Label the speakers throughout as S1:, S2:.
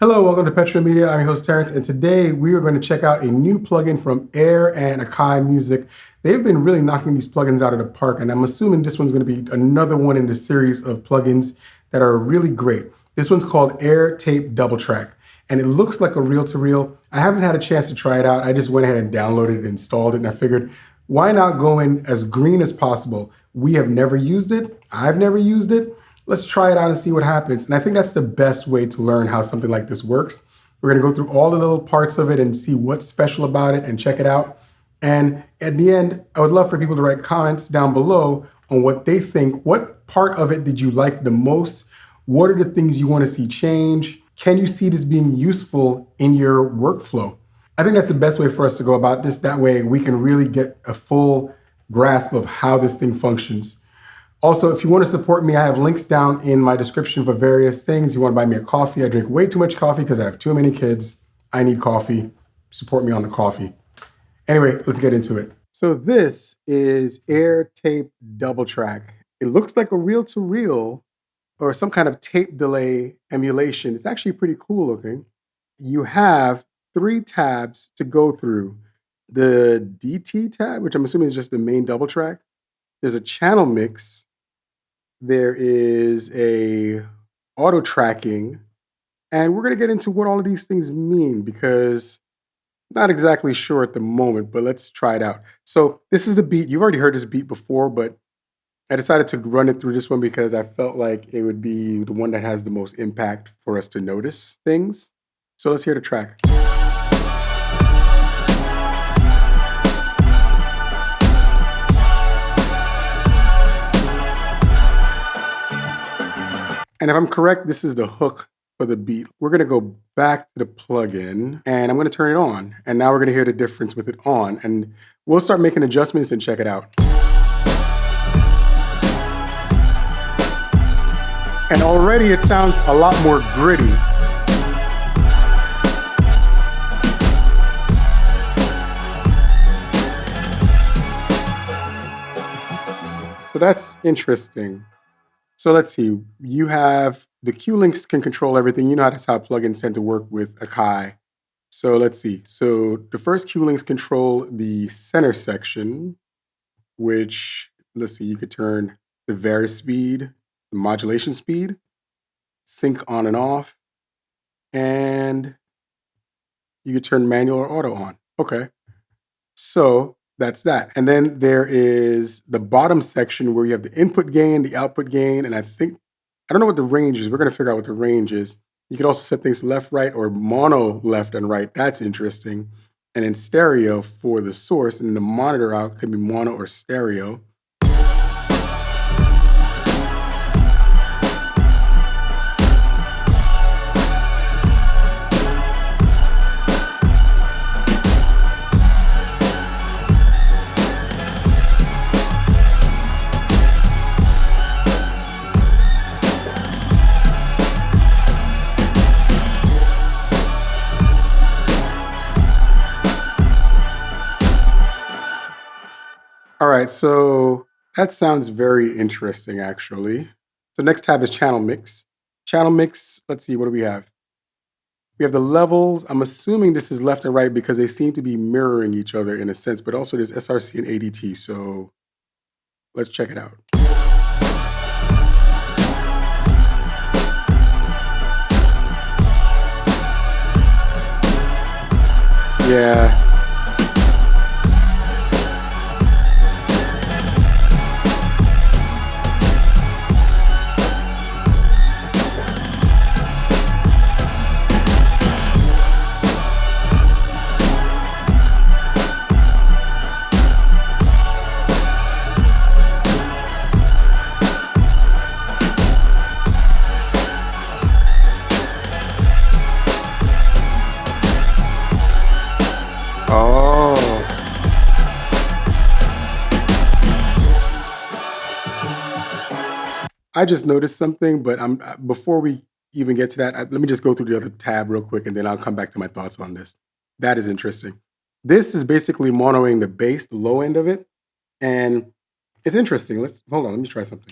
S1: Hello, welcome to Petro Media. I'm your host Terrence, and today we are going to check out a new plugin from Air and Akai Music. They've been really knocking these plugins out of the park, and I'm assuming this one's going to be another one in the series of plugins that are really great. This one's called Air Tape Double Track, and it looks like a reel-to-reel. I haven't had a chance to try it out. I just went ahead and downloaded it and installed it, and I figured, why not go in as green as possible? We have never used it. I've never used it. Let's try it out and see what happens. And I think that's the best way to learn how something like this works. We're going to go through all the little parts of it and see what's special about it and check it out. And at the end, I would love for people to write comments down below on what they think. What part of it did you like the most? What are the things you want to see change? Can you see this being useful in your workflow? I think that's the best way for us to go about this. That way we can really get a full grasp of how this thing functions. Also, if you want to support me, I have links down in my description for various things. You want to buy me a coffee. I drink way too much coffee because I have too many kids. I need coffee. Support me on the coffee. Anyway, let's get into it. So this is Air Tape Double Track. It looks like a reel-to-reel or some kind of tape delay emulation. It's actually pretty cool looking. You have 3 tabs to go through. The DT tab, which I'm assuming is just the main double track. There's a channel mix. There is a auto tracking, and we're going to get into what all of these things mean because I'm not exactly sure at the moment, but let's try it out. So this is the beat. You've already heard this beat before, but I decided to run it through this one because I felt like it would be the one that has the most impact for us to notice things. So let's hear the track. And if I'm correct, this is the hook for the beat. We're going to go back to the plugin and I'm going to turn it on. And now we're going to hear the difference with it on. And we'll start making adjustments and check it out. And already it sounds a lot more gritty. So that's interesting. So let's see, you have the Q links can control everything. You know that's how plugins tend to work with Akai. So let's see. So the first Q links control the center section, which let's see, you could turn the vary speed, the modulation speed, sync on and off, and you could turn manual or auto on. Okay. So that's that. And then there is the bottom section where you have the input gain, the output gain, and I don't know what the range is. We're going to figure out what the range is. You can also set things left, right, or mono left and right. That's interesting. And then stereo for the source, and the monitor out could be mono or stereo. All right, so that sounds very interesting, actually. So next tab is channel mix. Channel mix, let's see, what do we have? We have the levels. I'm assuming this is left and right because they seem to be mirroring each other in a sense, but also there's SRC and ADT, so let's check it out. Yeah. Oh. I just noticed something, but before we even get to that, let me just go through the other tab real quick, and then I'll come back to my thoughts on this. That is interesting. This is basically monoing the bass, the low end of it, and it's interesting. Hold on, let me try something.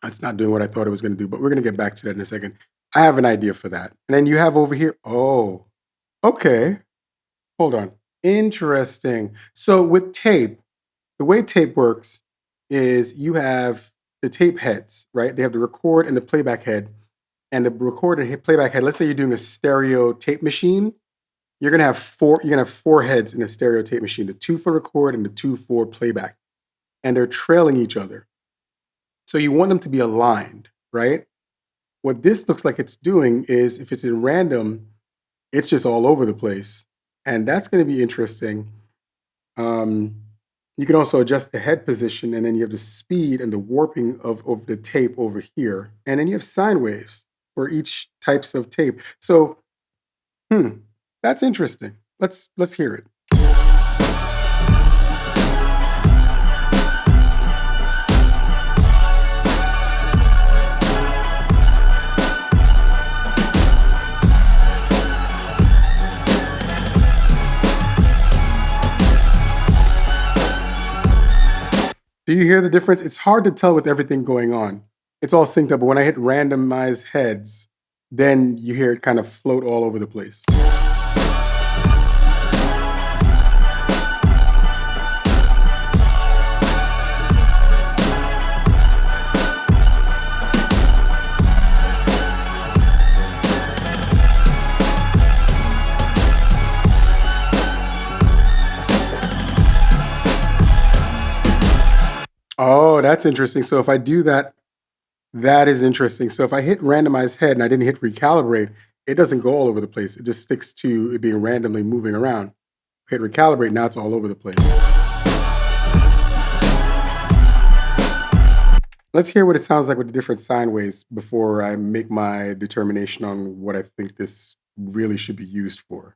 S1: It's not doing what I thought it was going to do, but we're going to get back to that in a second. I have an idea for that. And then you have over here, oh, okay. Hold on. Interesting. So with tape, the way tape works is you have the tape heads, right? They have the record and the playback head. And the record and playback head, let's say you're doing a stereo tape machine, you're gonna have four heads in a stereo tape machine, the two for record and the two for playback. And they're trailing each other. So you want them to be aligned, right? What this looks like it's doing is if it's in random, it's just all over the place. And that's going to be interesting. Um, you can also adjust the head position, and then you have the speed and the warping of the tape over here. And then you have sine waves for each types of tape. So, hmm, that's interesting. Let's hear it. Do you hear the difference? It's hard to tell with everything going on. It's all synced up, but when I hit randomize heads, then you hear it kind of float all over the place. Oh, that's interesting. So if I do that, that is interesting. So if I hit randomize head and I didn't hit recalibrate, it doesn't go all over the place. It just sticks to it being randomly moving around. Hit recalibrate, now it's all over the place. Let's hear what it sounds like with the different sine waves before I make my determination on what I think this really should be used for.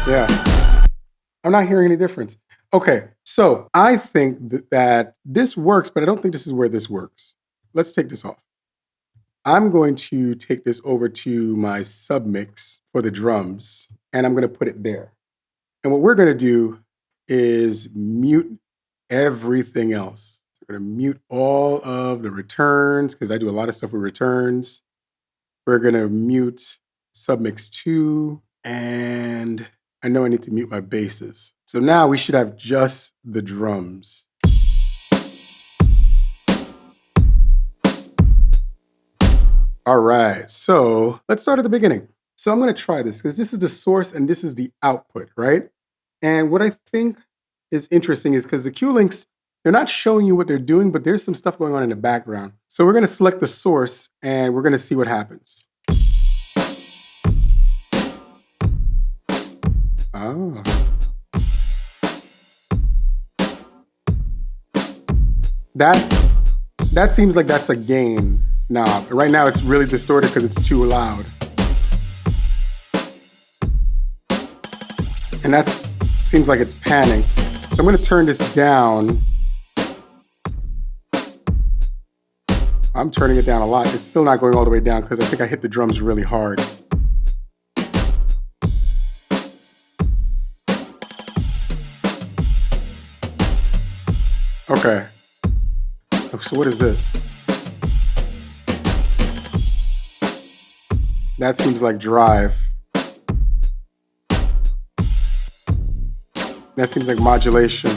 S1: Yeah, I'm not hearing any difference. Okay, so I think that this works, but I don't think this is where this works. Let's take this off. I'm going to take this over to my submix for the drums, and I'm going to put it there. And what we're going to do is mute everything else. We're going to mute all of the returns because I do a lot of stuff with returns. We're going to mute submix 2, and I know I need to mute my basses. So now we should have just the drums. All right, so let's start at the beginning. So I'm going to try this because this is the source and this is the output, right? And what I think is interesting is because the Q links, they're not showing you what they're doing, but there's some stuff going on in the background. So we're going to select the source and we're going to see what happens. Oh. That seems like that's a gain knob. Right now it's really distorted because it's too loud. And that seems like it's panning. So I'm going to turn this down. I'm turning it down a lot. It's still not going all the way down because I think I hit the drums really hard. Okay. So what is this? That seems like drive. That seems like modulation.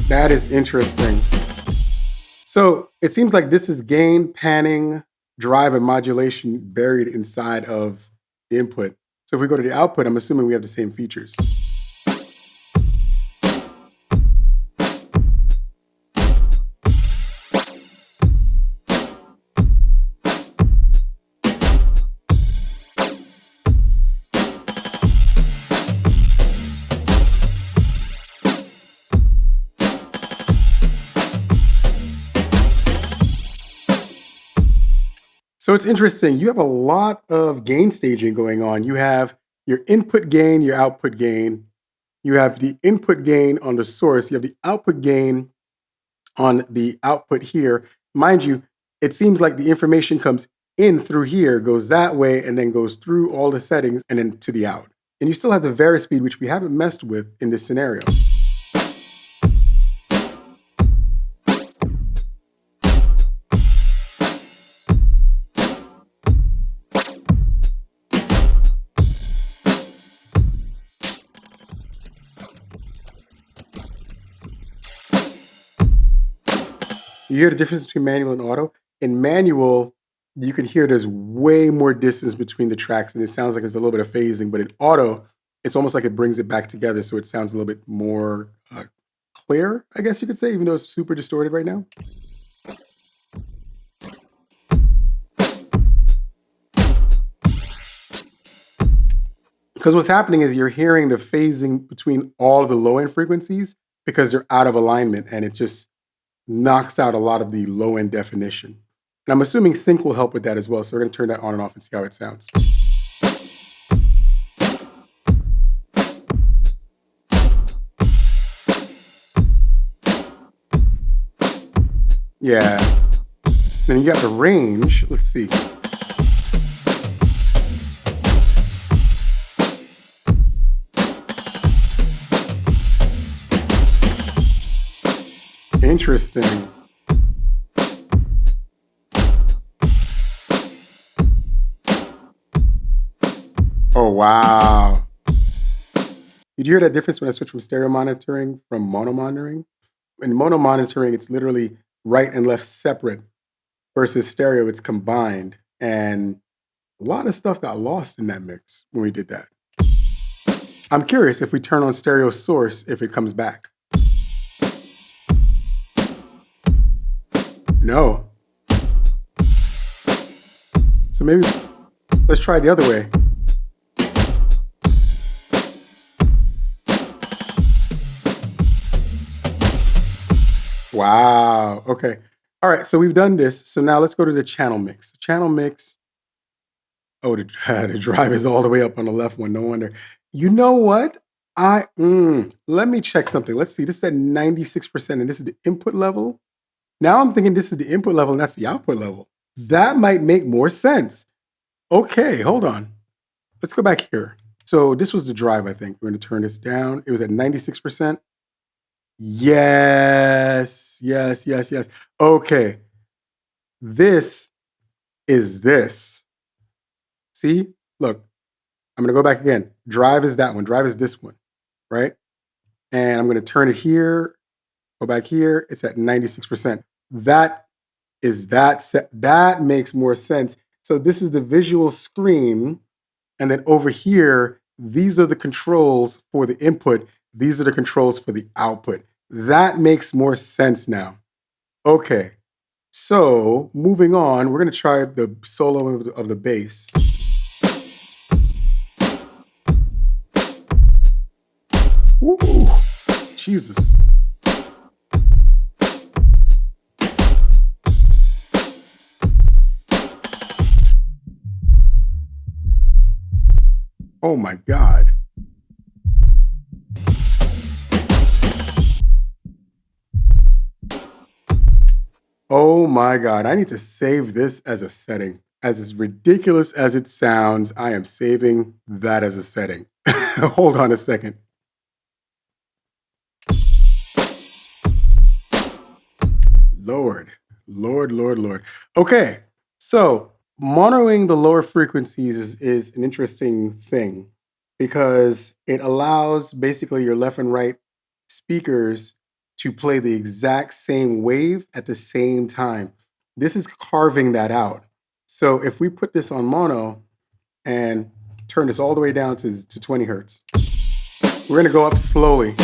S1: That is interesting. So it seems like this is gain, panning, drive, and modulation buried inside of the input. So if we go to the output, I'm assuming we have the same features. So it's interesting. You have a lot of gain staging going on. You have your input gain, your output gain. You have the input gain on the source. You have the output gain on the output here. Mind you, it seems like the information comes in through here, goes that way, and then goes through all the settings and then to the out. And you still have the varispeed, which we haven't messed with in this scenario. You hear the difference between manual and auto? In manual, you can hear there's way more distance between the tracks and it sounds like there's a little bit of phasing, but in auto, it's almost like it brings it back together so it sounds a little bit more clear, I guess you could say, even though it's super distorted right now. Because what's happening is you're hearing the phasing between all of the low end frequencies because they're out of alignment and it just knocks out a lot of the low end definition. And I'm assuming sync will help with that as well. So we're going to turn that on and off and see how it sounds. Yeah. Then you got the range. Let's see. Interesting. Oh, wow. Did you hear that difference when I switched from stereo monitoring from mono monitoring? In mono monitoring, it's literally right and left separate versus stereo, it's combined. And a lot of stuff got lost in that mix when we did that. I'm curious if we turn on stereo source, if it comes back. No. So maybe let's try it the other way. Wow. Okay. All right. So we've done this. So now let's go to the channel mix. The channel mix. Oh, the drive is all the way up on the left one. No wonder. You know what? Let me check something. Let's see. This is at 96%, and this is the input level. Now I'm thinking this is the input level, and that's the output level. That might make more sense. Okay, hold on. Let's go back here. So this was the drive, I think. We're going to turn this down. It was at 96%. Yes, yes, yes, yes. Okay. This is this. See? Look, I'm going to go back again. Drive is that one. Drive is this one, right? And I'm going to turn it here, go back here. It's at 96%. That is that set. That makes more sense. So this is the visual screen. And then over here, these are the controls for the input. These are the controls for the output. That makes more sense now. Okay. So moving on, we're going to try the solo of the bass. Ooh, Jesus. Oh my God. Oh my God. I need to save this as a setting. As ridiculous as it sounds, I am saving that as a setting. Hold on a second. Lord, Lord, Lord, Lord. Okay, so monitoring the lower frequencies is an interesting thing because it allows basically your left and right speakers to play the exact same wave at the same time. This is carving that out. So if we put this on mono and turn this all the way down to 20 hertz, we're gonna go up slowly.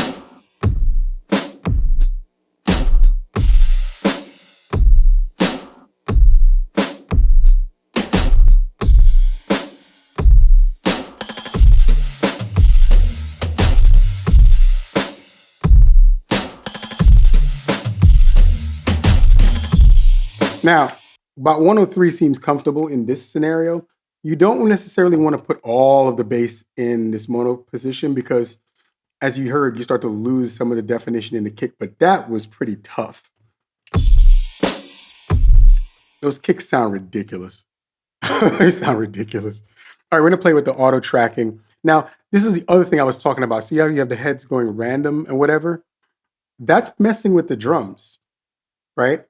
S1: Now, about 103 seems comfortable in this scenario. You don't necessarily want to put all of the bass in this mono position because, as you heard, you start to lose some of the definition in the kick, but that was pretty tough. Those kicks sound ridiculous. They sound ridiculous. All right, we're gonna play with the auto tracking. Now, this is the other thing I was talking about. See how you have the heads going random and whatever? That's messing with the drums, right?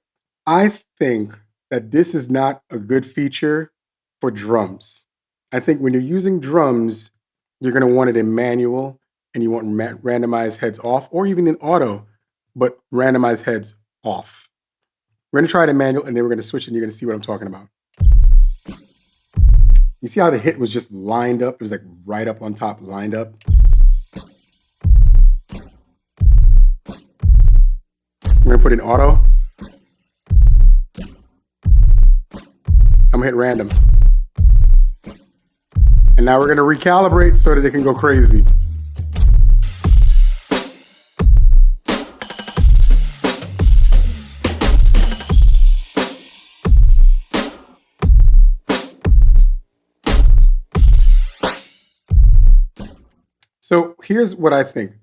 S1: I think that this is not a good feature for drums. I think when you're using drums, you're gonna want it in manual and you want randomized heads off, or even in auto, but randomized heads off. We're gonna try it in manual and then we're gonna switch and you're gonna see what I'm talking about. You see how the hit was just lined up? It was like right up on top, lined up. We're gonna put in auto. I'm gonna hit random. And now we're gonna recalibrate so that it can go crazy. So here's what I think.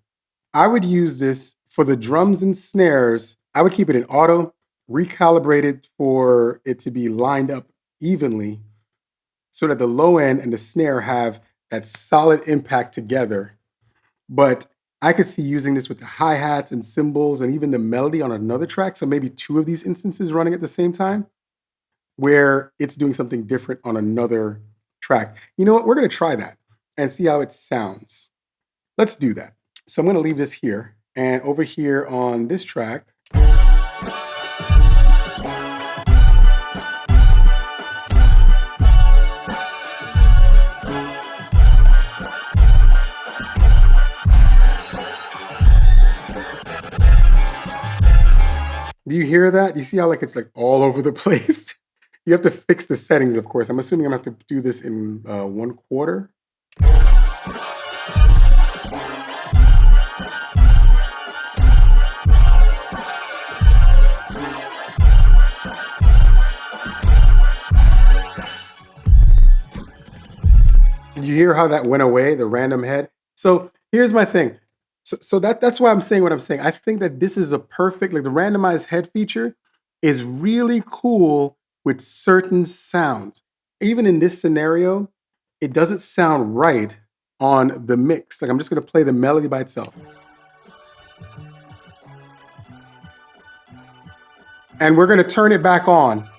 S1: I would use this for the drums and snares. I would keep it in auto, recalibrate it for it to be lined up evenly so that the low end and the snare have that solid impact together. But I could see using this with the hi-hats and cymbals and even the melody on another track. So maybe two of these instances running at the same time where it's doing something different on another track. You know what? We're going to try that and see how it sounds. Let's do that. So I'm going to leave this here. And over here on this track, do you hear that? You see how like it's like all over the place? You have to fix the settings, of course. I'm assuming I'm going to have to do this in 1/4. Did you hear how that went away, the random head? So here's my thing. So that's why I'm saying what I'm saying. I think that this is a perfect, like the randomized head feature is really cool with certain sounds. Even in this scenario, it doesn't sound right on the mix. Like I'm just gonna play the melody by itself. And we're gonna turn it back on.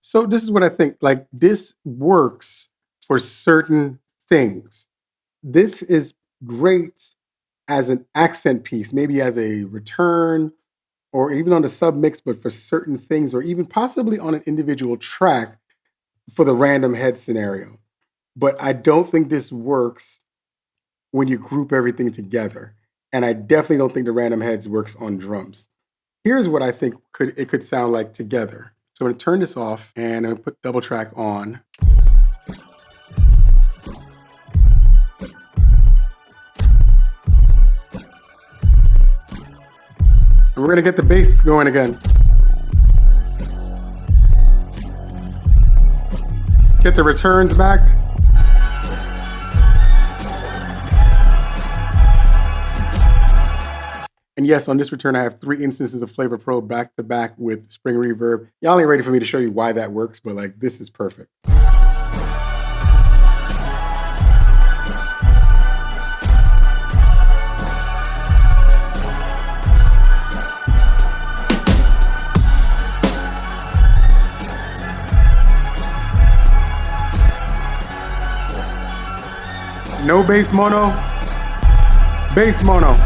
S1: So this is what I think. Like this works for certain things. This is great as an accent piece, maybe as a return or even on the sub mix, but for certain things, or even possibly on an individual track for the random head scenario. But I don't think this works when you group everything together. And I definitely don't think the random heads works on drums. Here's what I think it could sound like together. So I'm gonna turn this off and I'm gonna put double track on. And we're gonna get the bass going again. Let's get the returns back. And yes, on this return, I have 3 instances of Flavor Pro back to back with Spring Reverb. Y'all ain't ready for me to show you why that works, but like this is perfect. No bass mono, bass mono.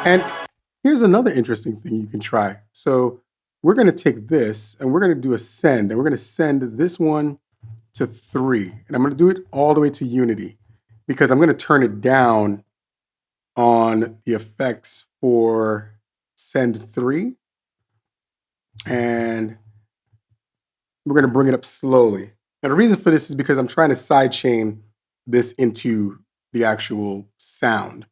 S1: And here's another interesting thing you can try. So we're going to take this and we're going to do a send, and we're going to send this one to 3. And I'm going to do it all the way to unity because I'm going to turn it down on the effects for send 3. And we're going to bring it up slowly. And the reason for this is because I'm trying to sidechain this into the actual sound.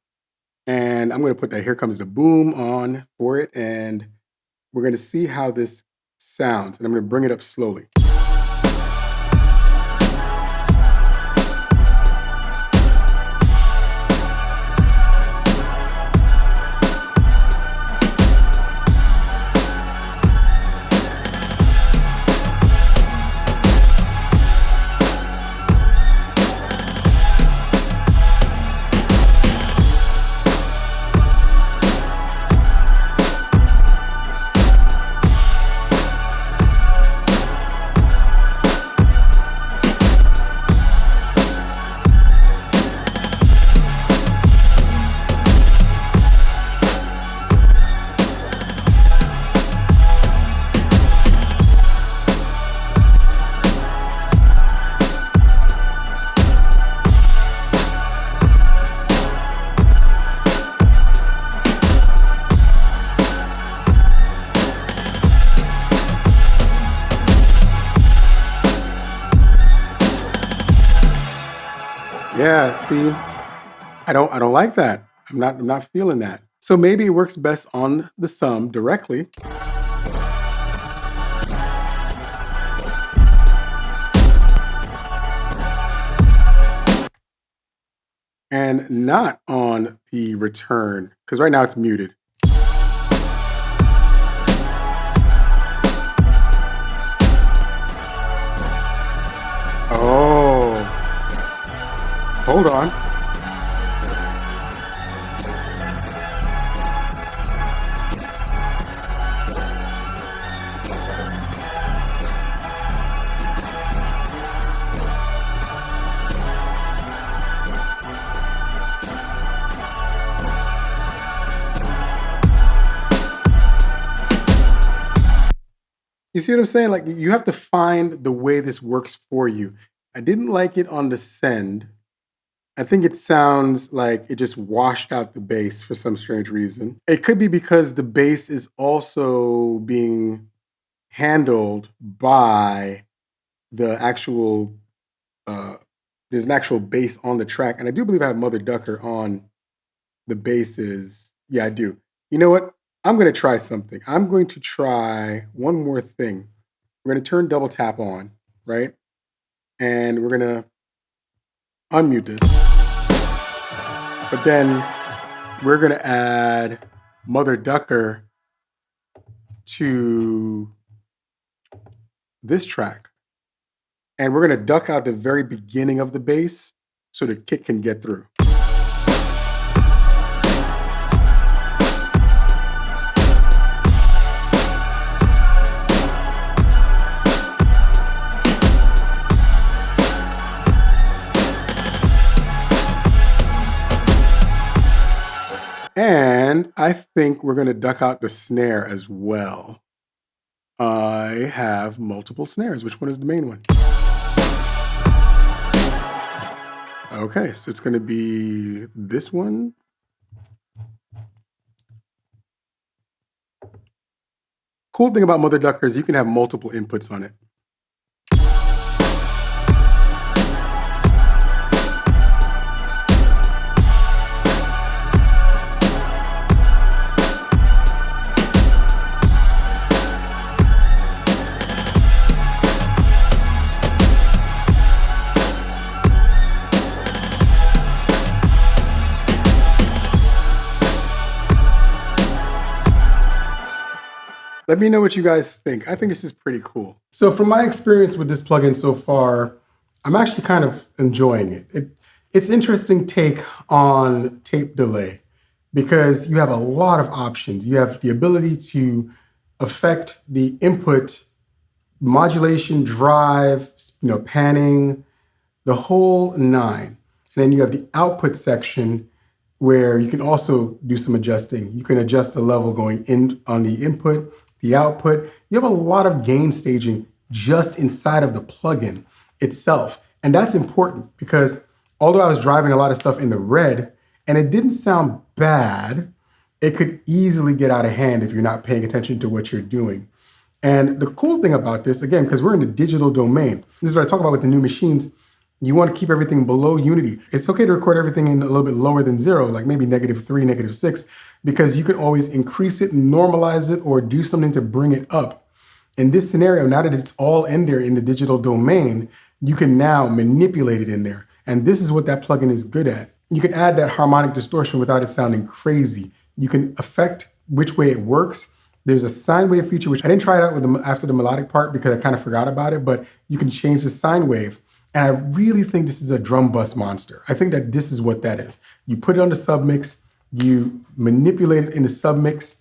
S1: And I'm going to put that Here Comes the Boom on for it. And we're going to see how this sounds. And I'm going to bring it up slowly. Yeah, see, I don't like that. I'm not feeling that. So maybe it works best on the sum directly. And not on the return, because right now it's muted. Oh, hold on. You see what I'm saying? Like you have to find the way this works for you. I didn't like it on the send. I think it sounds like it just washed out the bass for some strange reason. It could be because the bass is also being handled by the actual there's an actual bass on the track. And I do believe I have Mother Ducker on the basses. Yeah, I do. You know what? I'm gonna try something. I'm going to try one more thing. We're gonna turn double tap on, right? And we're gonna unmute this. But then we're gonna add Mother Ducker to this track. And we're gonna duck out the very beginning of the bass so the kick can get through. And I think we're gonna duck out the snare as well. I have multiple snares. Which one is the main one? Okay, so it's gonna be this one. Cool thing about Mother Ducker is you can have multiple inputs on it. Let me know what you guys think. I think this is pretty cool. So from my experience with this plugin so far, I'm actually kind of enjoying it. It's interesting take on tape delay because you have a lot of options. You have the ability to affect the input modulation, drive, panning, the whole nine. And then you have the output section where you can also do some adjusting. You can adjust the level going in on the input, the output. You have a lot of gain staging just inside of the plugin itself. And that's important because although I was driving a lot of stuff in the red and it didn't sound bad, it could easily get out of hand if you're not paying attention to what you're doing. And the cool thing about this, again, because we're in the digital domain, this is what I talk about with the new machines. You want to keep everything below unity. It's okay to record everything in a little bit lower than 0, like maybe -3, -6, because you can always increase it, normalize it, or do something to bring it up. In this scenario, now that it's all in there in the digital domain, you can now manipulate it in there. And this is what that plugin is good at. You can add that harmonic distortion without it sounding crazy. You can affect which way it works. There's a sine wave feature, which I didn't try it out with after the melodic part because I kind of forgot about it, but you can change the sine wave. And I really think this is a drum bus monster. I think that this is what that is. You put it on the submix, you manipulate it in the submix.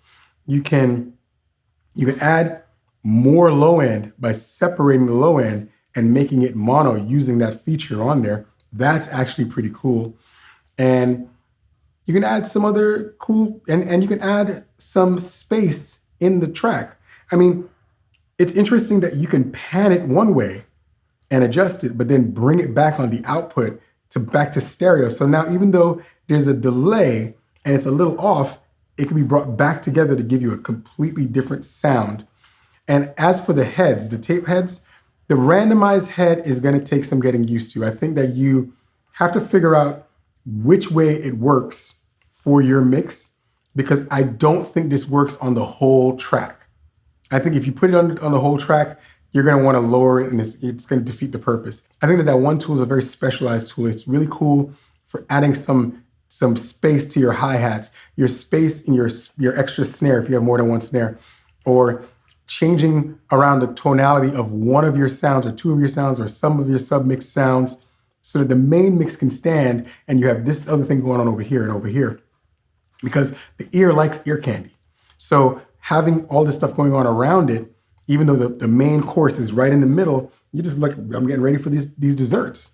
S1: You can add more low end by separating the low end and making it mono using that feature on there. That's actually pretty cool. And you can add some other cool, and you can add some space in the track. I mean, it's interesting that you can pan it one way and adjust it, but then bring it back on the output back to stereo. So now even though there's a delay and it's a little off, it can be brought back together to give you a completely different sound. And as for the heads, the tape heads, the randomized head is going to take some getting used to. I think that you have to figure out which way it works for your mix, because I don't think this works on the whole track. I think if you put it on the whole track, you're going to want to lower it and it's going to defeat the purpose. I think that one tool is a very specialized tool. It's really cool for adding some space to your hi-hats, your space in your extra snare if you have more than one snare, or changing around the tonality of one of your sounds or two of your sounds or some of your submix sounds so that the main mix can stand and you have this other thing going on over here and over here, because the ear likes ear candy. So having all this stuff going on around it, even though the main course is right in the middle, you just like, I'm getting ready for these desserts.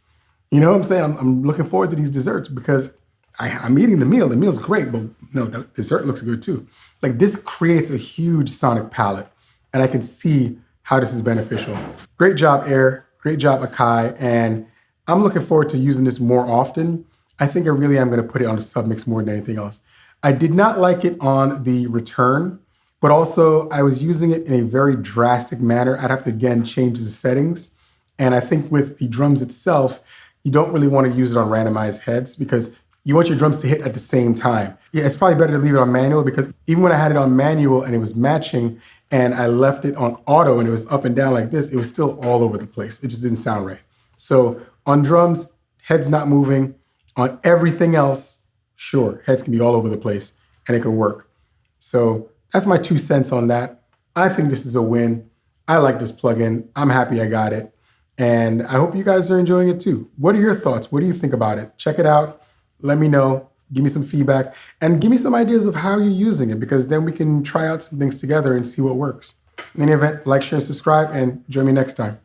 S1: You know what I'm saying? I'm looking forward to these desserts because I'm eating the meal. The meal's great, but no, the dessert looks good too. Like, this creates a huge sonic palette, and I can see how this is beneficial. Great job, Air. Great job, Akai. And I'm looking forward to using this more often. I think I really am going to put it on the submix more than anything else. I did not like it on the return, but also I was using it in a very drastic manner. I'd have to, again, change the settings. And I think with the drums itself, you don't really want to use it on randomized heads because you want your drums to hit at the same time. Yeah, it's probably better to leave it on manual, because even when I had it on manual and it was matching and I left it on auto and it was up and down like this, it was still all over the place. It just didn't sound right. So on drums, heads not moving. On everything else, sure, heads can be all over the place and it can work. So that's my 2 cents on that. I think this is a win. I like this plugin. I'm happy I got it. And I hope you guys are enjoying it too. What are your thoughts? What do you think about it? Check it out. Let me know. Give me some feedback and give me some ideas of how you're using it, because then we can try out some things together and see what works. In any event, like, share, and subscribe, and join me next time.